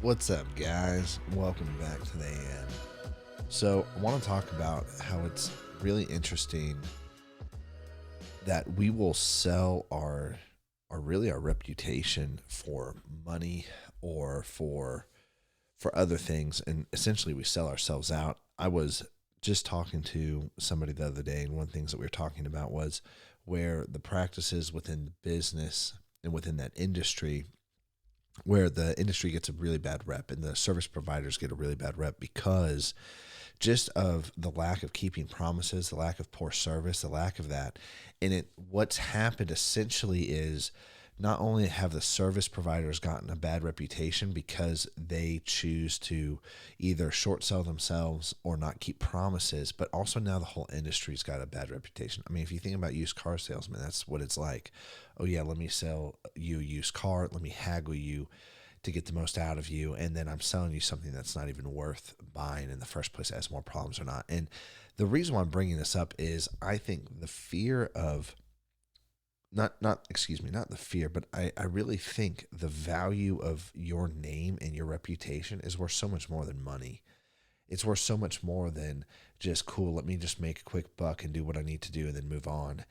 What's up, guys? Welcome back to the AM. So, I want to talk about how it's really interesting that we will sell our reputation for money or for other things, and essentially we sell ourselves out. I was just talking to somebody the other day, and one of the things that we were talking about was where the practices within the business and within that industry, where the industry gets a really bad rep and the service providers get a really bad rep because just of the lack of keeping promises, the lack of poor service, the lack of that. And what's happened essentially is not only have the service providers gotten a bad reputation because they choose to either short sell themselves or not keep promises, but also now the whole industry's got a bad reputation. I mean, if you think about used car salesmen, that's what it's like. Oh yeah, let me sell you a used car. Let me haggle you to get the most out of you, and then I'm selling you something that's not even worth buying in the first place. It has more problems or not. And the reason why I'm bringing this up is I think the fear of not excuse me, not the fear, but I really think the value of your name and your reputation is worth so much more than money. It's worth so much more than just cool, let me just make a quick buck and do what I need to do and then move on.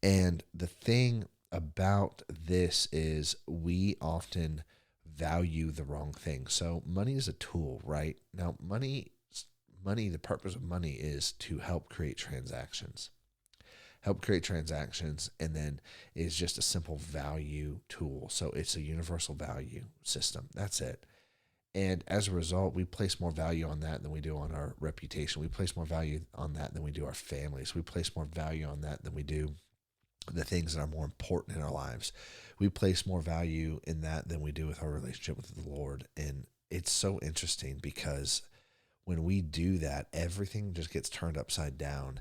And the thing about this is we often value the wrong thing. So money is a tool, right? Now money, the purpose of money is to help create transactions. And then is just a simple value tool. So it's a universal value system. That's it. And as a result, we place more value on that than we do on our reputation. We place more value on that than we do our families. We place more value on that than we do the things that are more important in our lives. We place more value in that than we do with our relationship with the Lord. And it's so interesting because when we do that, everything just gets turned upside down.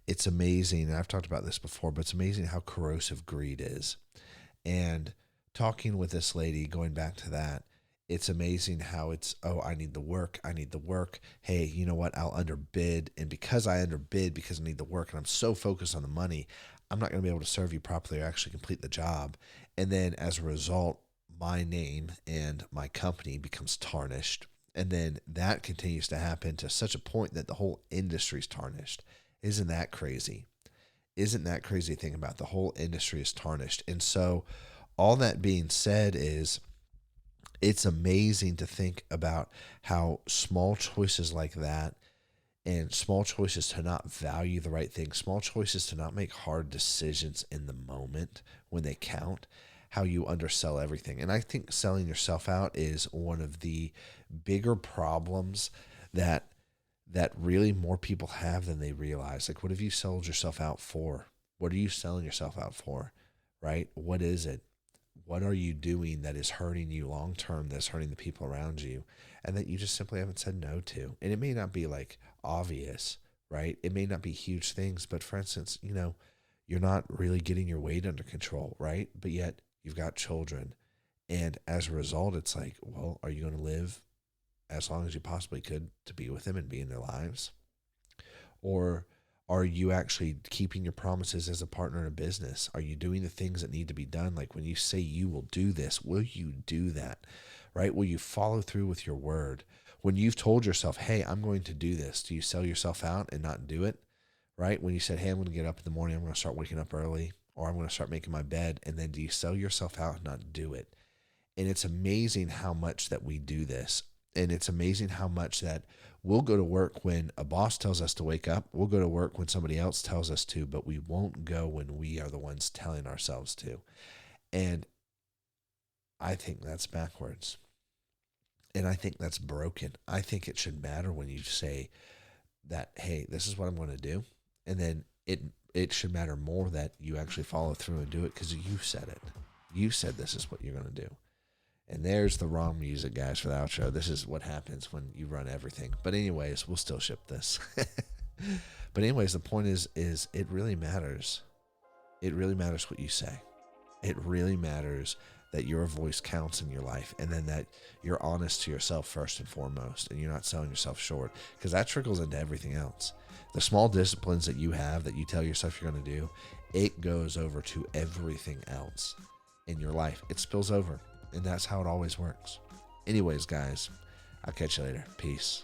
It's amazing. And I've talked about this before, but it's amazing how corrosive greed is. And talking with this lady, going back to that, it's amazing how it's, oh, I need the work. Hey, you know what? I'll underbid. And because I underbid, because I need the work, and I'm so focused on the money, I'm not going to be able to serve you properly or actually complete the job. And then as a result, my name and my company becomes tarnished. And then that continues to happen to such a point that the whole industry is tarnished. Isn't that crazy? Isn't that crazy to think about? The whole industry is tarnished. And so all that being said is, it's amazing to think about how small choices like that and small choices to not value the right thing, small choices to not make hard decisions in the moment when they count, how you undersell everything. And I think selling yourself out is one of the bigger problems that really more people have than they realize. Like, what have you sold yourself out for? What are you selling yourself out for, right? What is it? What are you doing that is hurting you long term, that's hurting the people around you, and that you just simply haven't said no to? And it may not be like obvious, right? It may not be huge things, but for instance, you're not really getting your weight under control, right? But yet you've got children. And as a result, it's like, well, are you going to live as long as you possibly could to be with them and be in their lives? Or are you actually keeping your promises as a partner in a business? Are you doing the things that need to be done? Like when you say you will do this, will you do that, right? Will you follow through with your word? When you've told yourself, hey, I'm going to do this, do you sell yourself out and not do it, right? When you said, hey, I'm going to get up in the morning, I'm going to start waking up early, or I'm going to start making my bed, and then do you sell yourself out and not do it? And it's amazing how much that we do this. And it's amazing how much that we'll go to work when a boss tells us to wake up. We'll go to work when somebody else tells us to, but we won't go when we are the ones telling ourselves to. And I think that's backwards. And I think that's broken. I think it should matter when you say that, hey, this is what I'm going to do. And then it should matter more that you actually follow through and do it because you said it. You said this is what you're going to do. And there's the wrong music, guys, for the outro. This is what happens when you run everything. But anyways, we'll still ship this. But anyways, the point is it really matters. It really matters what you say. It really matters that your voice counts in your life, and then that you're honest to yourself first and foremost, and you're not selling yourself short, because that trickles into everything else. The small disciplines that you have that you tell yourself you're going to do, it goes over to everything else in your life. It spills over. And that's how it always works. Anyways, guys, I'll catch you later. Peace.